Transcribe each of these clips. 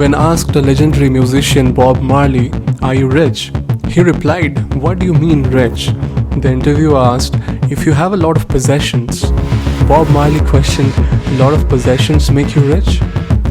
When asked a legendary musician Bob Marley, "Are you rich?" he replied, "What do you mean rich?" The interviewer asked, "If you have a lot of possessions." Bob Marley questioned, "A lot of possessions make you rich?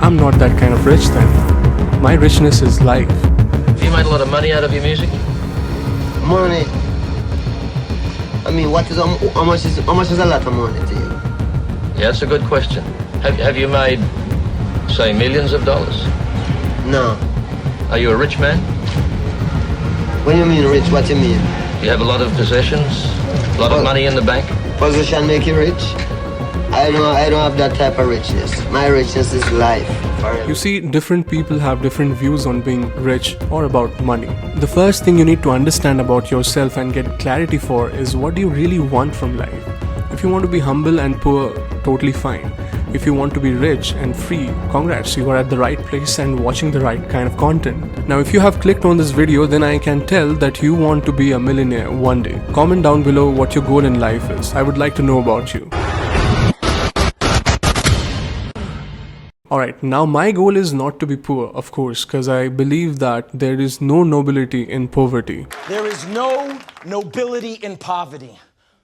I'm not that kind of rich then. My richness is life." Have you made a lot of money out of your music? Money. I mean, how much is a lot of money to you? Yeah, that's a good question. Have you made, say, millions of dollars? No. Are you a rich man? When you mean rich, what you mean? You have a lot of possessions? A lot of money in the bank? Position make you rich? I don't have that type of richness. My richness is life. Forever. You see, different people have different views on being rich or about money. The first thing you need to understand about yourself and get clarity for is what do you really want from life. If you want to be humble and poor, totally fine. If you want to be rich and free, congrats, you are at the right place and watching the right kind of content. Now, if you have clicked on this video, then I can tell that you want to be a millionaire one day. Comment down below what your goal in life is. I would like to know about you. Alright, now my goal is not to be poor, of course, because I believe that there is no nobility in poverty. There is no nobility in poverty.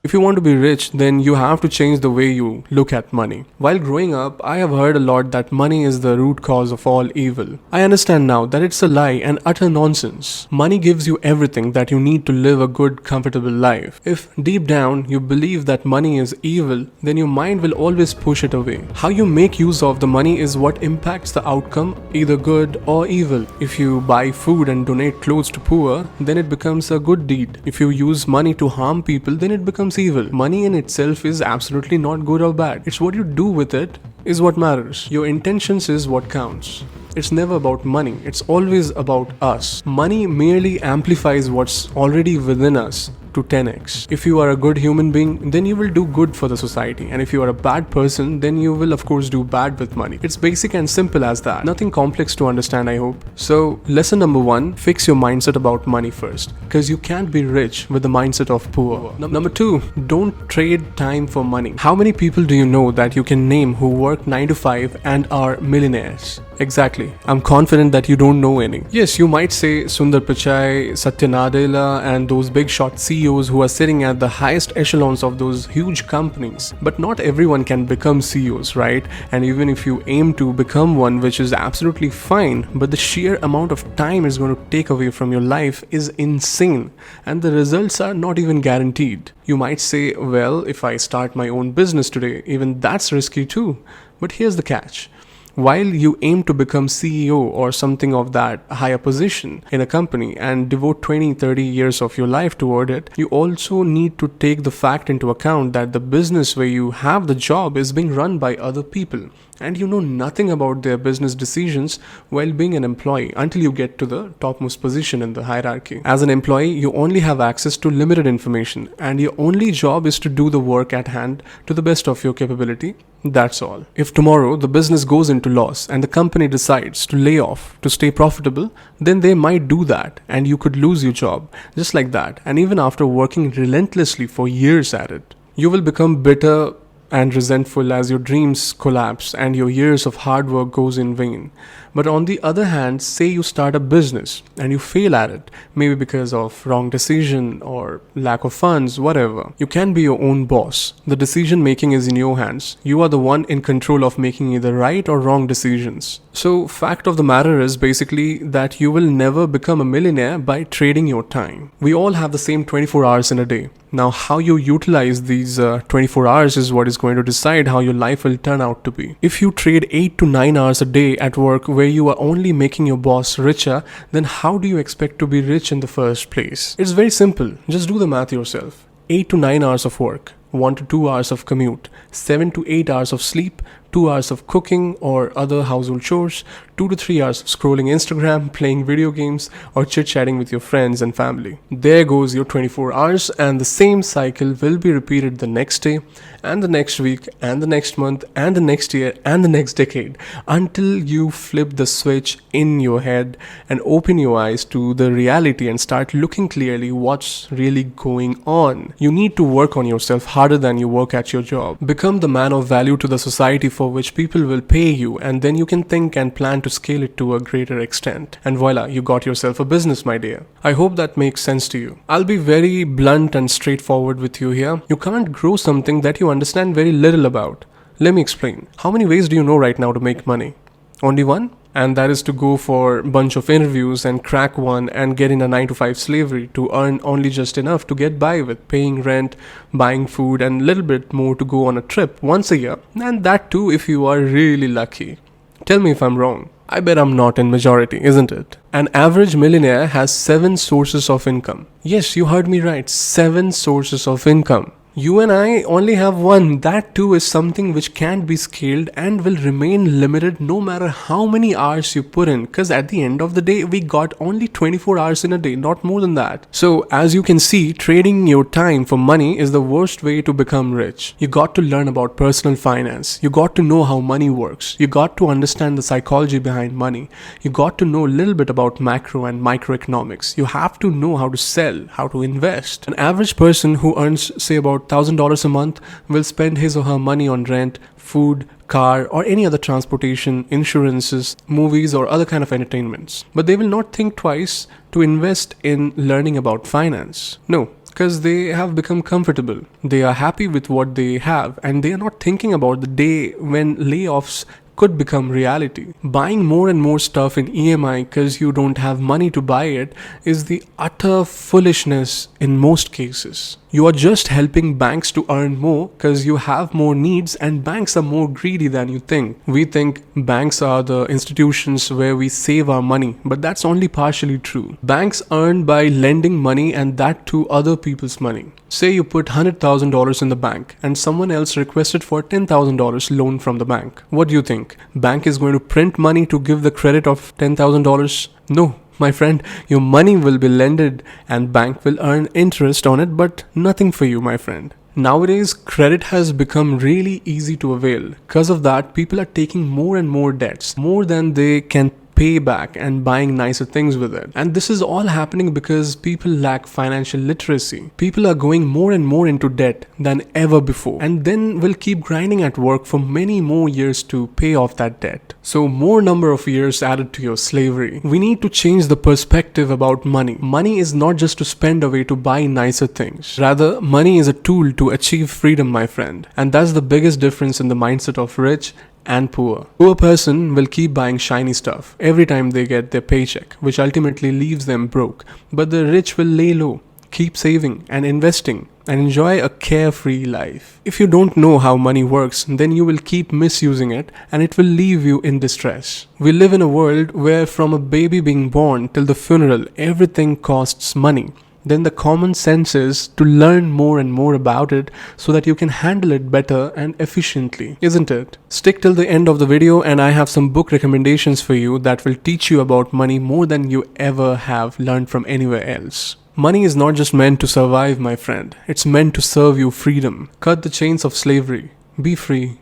If you want to be rich, then you have to change the way you look at money. While growing up, I have heard a lot that money is the root cause of all evil. I understand now that it's a lie and utter nonsense. Money gives you everything that you need to live a good, comfortable life. If deep down you believe that money is evil, then your mind will always push it away. How you make use of the money is what impacts the outcome, either good or evil. If you buy food and donate clothes to poor, then it becomes a good deed. If you use money to harm people, then it becomes evil. Money in itself is absolutely not good or bad. It's what you do with it is what matters. Your intentions is what counts. It's never about money. It's always about us. Money merely amplifies what's already within us to 10x. If you are a good human being, then you will do good for the society. And if you are a bad person, then you will of course do bad with money. It's basic and simple as that. Nothing complex to understand, I hope. So, lesson number 1, fix your mindset about money first. Because you can't be rich with the mindset of poor. Number 2, don't trade time for money. How many people do you know that you can name who work 9 to 5 and are millionaires? Exactly. I'm confident that you don't know any. Yes, you might say Sundar Pichai, Satya Nadella and those big shot CEOs who are sitting at the highest echelons of those huge companies. But not everyone can become CEOs, right? And even if you aim to become one, which is absolutely fine, but the sheer amount of time it's going to take away from your life is insane. And the results are not even guaranteed. You might say, well, if I start my own business today, even that's risky too. But here's the catch. While you aim to become CEO or something of that higher position in a company and devote 20-30 years of your life toward it, you also need to take the fact into account that the business where you have the job is being run by other people and you know nothing about their business decisions while being an employee until you get to the topmost position in the hierarchy. As an employee, you only have access to limited information and your only job is to do the work at hand to the best of your capability. That's all. If tomorrow the business goes into loss and the company decides to lay off to stay profitable, then they might do that and you could lose your job just like that. And even after working relentlessly for years at it, you will become bitter and resentful as your dreams collapse and your years of hard work goes in vain. But on the other hand, say you start a business and you fail at it, maybe because of wrong decision or lack of funds, whatever. You can be your own boss. The decision making is in your hands. You are the one in control of making either right or wrong decisions. So, fact of the matter is basically that you will never become a millionaire by trading your time. We all have the same 24 hours in a day. Now, how you utilize these 24 hours is what is going to decide how your life will turn out to be. If you trade 8 to 9 hours a day at work where you are only making your boss richer, then how do you expect to be rich in the first place? It's very simple. Just do the math yourself. 8 to 9 hours of work, 1 to 2 hours of commute, 7 to 8 hours of sleep, 2 hours of cooking or other household chores, 2 to 3 hours of scrolling Instagram, playing video games, or chit-chatting with your friends and family. There goes your 24 hours, and the same cycle will be repeated the next day, and the next week, and the next month, and the next year, and the next decade, until you flip the switch in your head and open your eyes to the reality and start looking clearly what's really going on. You need to work on yourself harder than you work at your job. Become the man of value to the society for which people will pay you, and then you can think and plan to scale it to a greater extent. And voila, you got yourself a business, my dear. I hope that makes sense to you. I'll be very blunt and straightforward with you here. You can't grow something that you understand very little about. Let me explain. How many ways do you know right now to make money? Only one? And that is to go for a bunch of interviews and crack one and get in a 9 to 5 slavery to earn only just enough to get by with paying rent, buying food, and a little bit more to go on a trip once a year, and that too if you are really lucky. Tell me if I'm wrong. I bet I'm not in majority, isn't it? An average millionaire has 7 sources of income. Yes, you heard me right, 7 sources of income. You and I only have one. That too is something which can't be scaled and will remain limited no matter how many hours you put in, because at the end of the day we got only 24 hours in a day, not more than that. So as you can see, trading your time for money is the worst way to become rich. You got to learn about personal finance. You got to know how money works. You got to understand the psychology behind money. You got to know a little bit about macro and microeconomics. You have to know how to sell, how to invest. An average person who earns say about $1,000 a month will spend his or her money on rent, food, car, or any other transportation, insurances, movies, or other kind of entertainments. But they will not think twice to invest in learning about finance. No, because they have become comfortable. They are happy with what they have, and they are not thinking about the day when layoffs could become reality. Buying more and more stuff in EMI because you don't have money to buy it is the utter foolishness in most cases. You are just helping banks to earn more because you have more needs, and banks are more greedy than you think. We think banks are the institutions where we save our money, but that's only partially true. Banks earn by lending money, and that to other people's money. Say you put $100,000 in the bank and someone else requested for $10,000 loan from the bank. What do you think? Bank is going to print money to give the credit of $10,000? No. My friend, your money will be lended and bank will earn interest on it, but nothing for you, my friend. Nowadays, credit has become really easy to avail. Because of that, people are taking more and more debts, more than they can pay back, and buying nicer things with it. And this is all happening because people lack financial literacy. People are going more and more into debt than ever before, and then will keep grinding at work for many more years to pay off that debt. So more number of years added to your slavery. We need to change the perspective about money. Money is not just to spend away to buy nicer things. Rather, money is a tool to achieve freedom, my friend. And that's the biggest difference in the mindset of rich and poor. Poor person will keep buying shiny stuff every time they get their paycheck, which ultimately leaves them broke. But the rich will lay low, keep saving and investing, and enjoy a carefree life. If you don't know how money works, then you will keep misusing it, and it will leave you in distress. We live in a world where from a baby being born till the funeral, everything costs money. Then the common sense is to learn more and more about it so that you can handle it better and efficiently, isn't it? Stick till the end of the video, and I have some book recommendations for you that will teach you about money more than you ever have learned from anywhere else. Money is not just meant to survive, my friend. It's meant to serve you freedom. Cut the chains of slavery. Be free.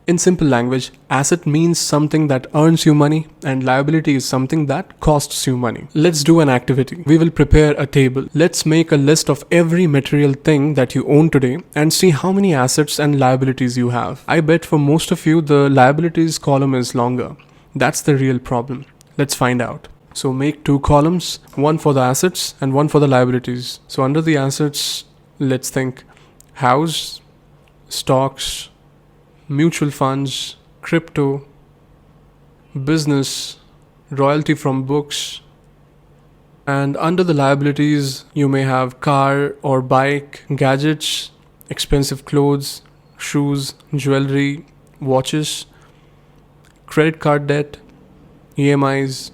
In simple language, asset means something that earns you money, and liability is something that costs you money. Let's do an activity. We will prepare a table. Let's make a list of every material thing that you own today and see how many assets and liabilities you have. I bet for most of you, the liabilities column is longer. That's the real problem. Let's find out. So make 2 columns, one for the assets and one for the liabilities. So under the assets, let's think house, stocks, mutual funds, crypto, business, royalty from books. And under the liabilities, you may have car or bike, gadgets, expensive clothes, shoes, jewelry, watches, credit card debt, EMIs,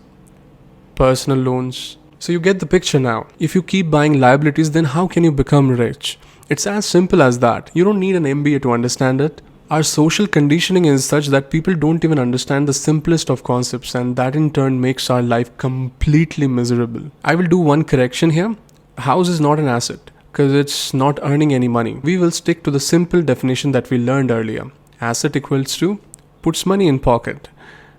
personal loans. So you get the picture now. If you keep buying liabilities, then how can you become rich? It's as simple as that. You don't need an MBA to understand it. Our social conditioning is such that people don't even understand the simplest of concepts, and that in turn makes our life completely miserable. I will do one correction here. House is not an asset because it's not earning any money. We will stick to the simple definition that we learned earlier. Asset equals to puts money in pocket.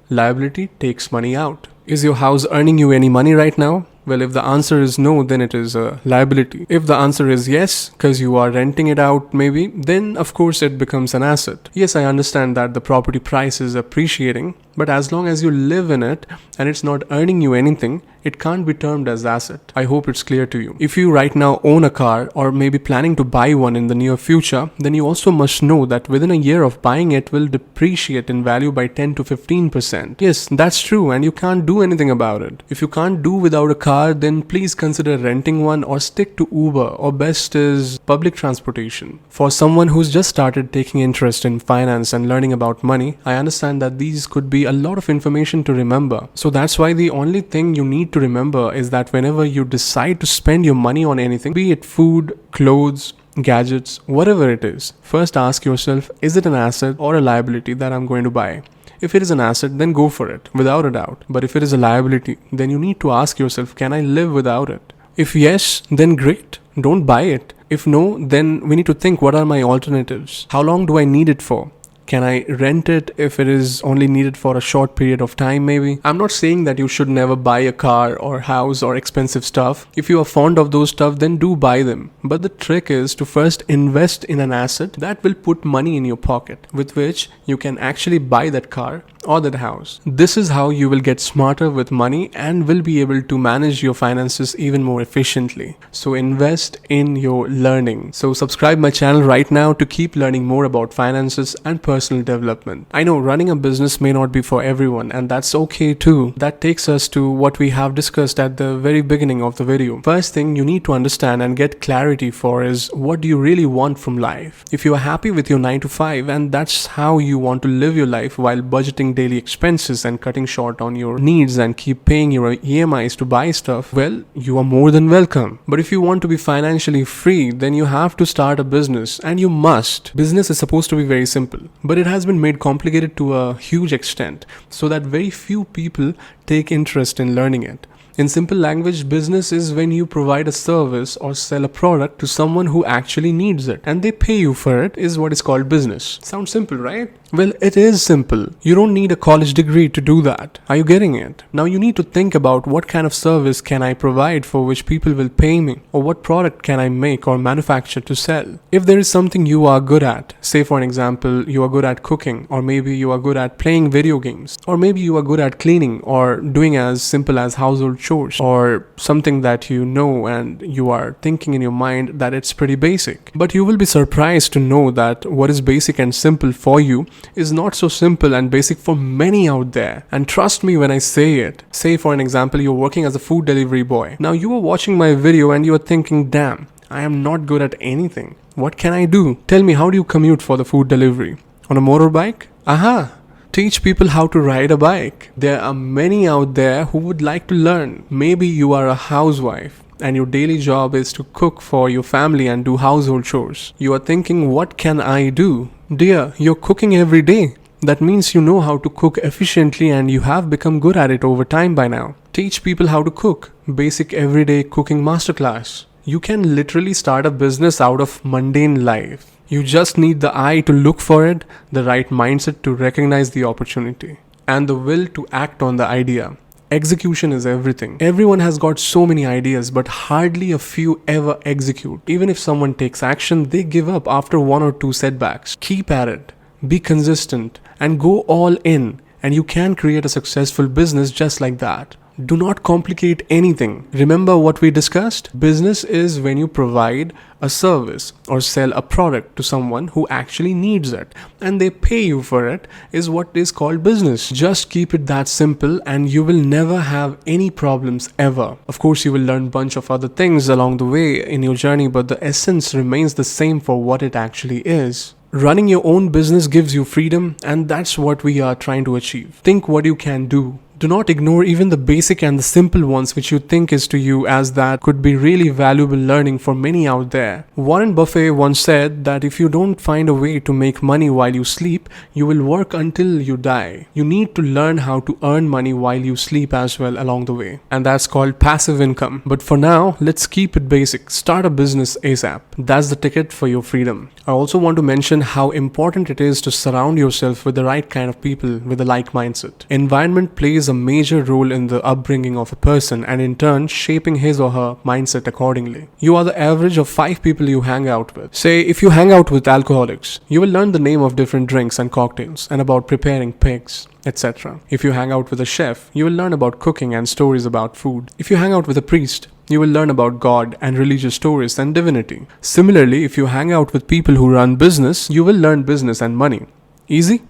Liability takes money out. Is your house earning you any money right now? Well, if the answer is no, then it is a liability. If the answer is yes, because you are renting it out maybe, then of course it becomes an asset. Yes, I understand that the property price is appreciating, but as long as you live in it and it's not earning you anything, it can't be termed as asset. I hope it's clear to you. If you right now own a car or maybe planning to buy one in the near future, then you also must know that within a year of buying it will depreciate in value by 10 to 15%. Yes, that's true, and you can't do anything about it. If you can't do without a car, then please consider renting one or stick to Uber, or best is public transportation. For someone who's just started taking interest in finance and learning about money, I understand that these could be a lot of information to remember. So that's why the only thing you need to remember is that whenever you decide to spend your money on anything, be it food, clothes, gadgets, whatever it is, first ask yourself, is it an asset or a liability that I'm going to buy? If it is an asset, then go for it, without a doubt. But if it is a liability, then you need to ask yourself, can I live without it? If yes, then great, don't buy it. If no, then we need to think, what are my alternatives? How long do I need it for? Can I rent it if it is only needed for a short period of time maybe? I'm not saying that you should never buy a car or house or expensive stuff. If you are fond of those stuff, then do buy them. But the trick is to first invest in an asset that will put money in your pocket, with which you can actually buy that car or that house. This is how you will get smarter with money and will be able to manage your finances even more efficiently. So invest in your learning. So subscribe my channel right now to keep learning more about finances and personal development. I know running a business may not be for everyone, and that's okay too. That takes us to what we have discussed at the very beginning of the video. First thing you need to understand and get clarity for is, what do you really want from life? If you are happy with your 9 to 5 and that's how you want to live your life while budgeting daily expenses and cutting short on your needs and keep paying your EMIs to buy stuff, well, you are more than welcome. But if you want to be financially free, then you have to start a business, and you must. Business is supposed to be very simple, but it has been made complicated to a huge extent so that very few people take interest in learning it. In simple language, business is when you provide a service or sell a product to someone who actually needs it, and they pay you for it, is what is called business. Sounds simple, right? Well, it is simple. You don't need a college degree to do that. Are you getting it? Now you need to think about, what kind of service can I provide for which people will pay me, or what product can I make or manufacture to sell? If there is something you are good at, say for an example, you are good at cooking, or maybe you are good at playing video games, or maybe you are good at cleaning or doing as simple as household chores, or something that you know and you are thinking in your mind that it's pretty basic. But you will be surprised to know that what is basic and simple for you is not so simple and basic for many out there. And trust me when I say it. Say for an example, you're working as a food delivery boy. Now you are watching my video and you are thinking, damn, I am not good at anything. What can I do? Tell me, how do you commute for the food delivery? On a motorbike? Aha! Teach people how to ride a bike. There are many out there who would like to learn. Maybe you are a housewife and your daily job is to cook for your family and do household chores. You are thinking, what can I do? Dear, you're cooking every day. That means you know how to cook efficiently and you have become good at it over time by now. Teach people how to cook. Basic everyday cooking masterclass. You can literally start a business out of mundane life. You just need the eye to look for it, the right mindset to recognize the opportunity, and the will to act on the idea. Execution is everything. Everyone has got so many ideas, but hardly a few ever execute. Even if someone takes action, they give up after 1 or 2 setbacks. Keep at it, be consistent, and go all in, and you can create a successful business just like that. Do not complicate anything. Remember what we discussed? Business is when you provide a service or sell a product to someone who actually needs it, and they pay you for it, is what is called business. Just keep it that simple and you will never have any problems ever. Of course, you will learn a bunch of other things along the way in your journey, but the essence remains the same for what it actually is. Running your own business gives you freedom, and that's what we are trying to achieve. Think what you can do. Do not ignore even the basic and the simple ones which you think is to you, as that could be really valuable learning for many out there. Warren Buffett once said that if you don't find a way to make money while you sleep, you will work until you die. You need to learn how to earn money while you sleep as well along the way. And that's called passive income. But for now, let's keep it basic. Start a business ASAP. That's the ticket for your freedom. I also want to mention how important it is to surround yourself with the right kind of people with a like mindset. Environment plays a major role in the upbringing of a person and in turn shaping his or her mindset accordingly. You are the average of 5 people you hang out with. Say, if you hang out with alcoholics, you will learn the name of different drinks and cocktails and about preparing pigs, etc. If you hang out with a chef, you will learn about cooking and stories about food. If you hang out with a priest, you will learn about God and religious stories and divinity. Similarly, if you hang out with people who run business, you will learn business and money. Easy?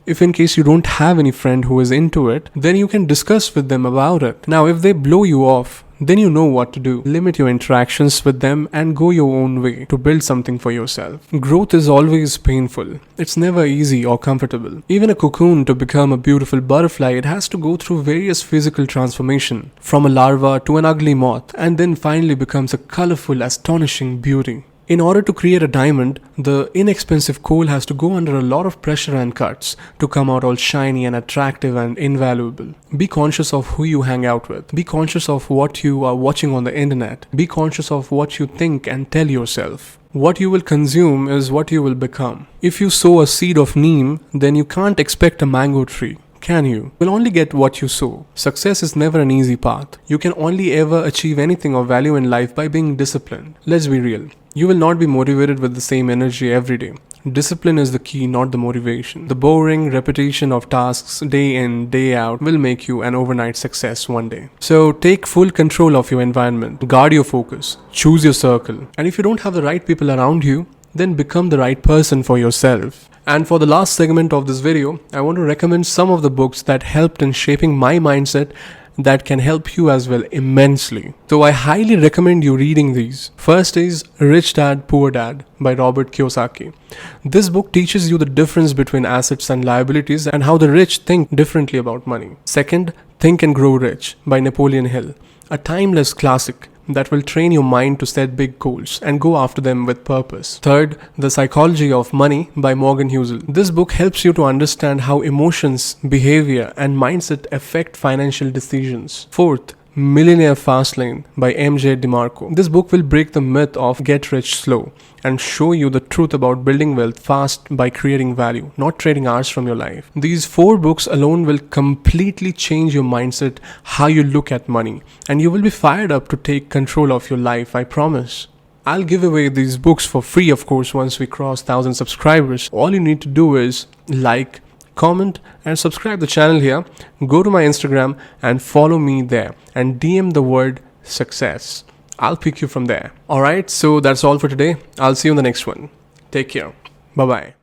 If in case you don't have any friend who is into it, then you can discuss with them about it. Now, if they blow you off, then you know what to do. Limit your interactions with them and go your own way to build something for yourself. Growth is always painful. It's never easy or comfortable. Even a cocoon to become a beautiful butterfly, it has to go through various physical transformation, from a larva to an ugly moth, and then finally becomes a colorful, astonishing beauty. In order to create a diamond, the inexpensive coal has to go under a lot of pressure and cuts to come out all shiny and attractive and invaluable. Be conscious of who you hang out with. Be conscious of what you are watching on the internet. Be conscious of what you think and tell yourself. What you will consume is what you will become. If you sow a seed of neem, then you can't expect a mango tree. Can you? You'll only get what you sow. Success is never an easy path. You can only ever achieve anything of value in life by being disciplined. Let's be real. You will not be motivated with the same energy every day. Discipline is the key, not the motivation. The boring repetition of tasks day in, day out will make you an overnight success one day. So take full control of your environment. Guard your focus. Choose your circle. And if you don't have the right people around you, then become the right person for yourself. And for the last segment of this video, I want to recommend some of the books that helped in shaping my mindset that can help you as well immensely. So I highly recommend you reading these. First is Rich Dad, Poor Dad by Robert Kiyosaki. This book teaches you the difference between assets and liabilities and how the rich think differently about money. Second, Think and Grow Rich by Napoleon Hill, a timeless classic that will train your mind to set big goals and go after them with purpose. Third, The Psychology of Money by Morgan Housel. This book helps you to understand how emotions, behavior, and mindset affect financial decisions. Fourth, Millionaire Fastlane by MJ DeMarco. This book will break the myth of get rich slow and show you the truth about building wealth fast by creating value, not trading hours from your life. These 4 books alone will completely change your mindset, how you look at money, and you will be fired up to take control of your life, I promise. I'll give away these books for free, of course, once we cross 1,000 subscribers. All you need to do is like, comment and subscribe the channel here. Go to my Instagram and follow me there and DM the word success. I'll pick you from there. Alright, so that's all for today. I'll see you in the next one. Take care. Bye bye.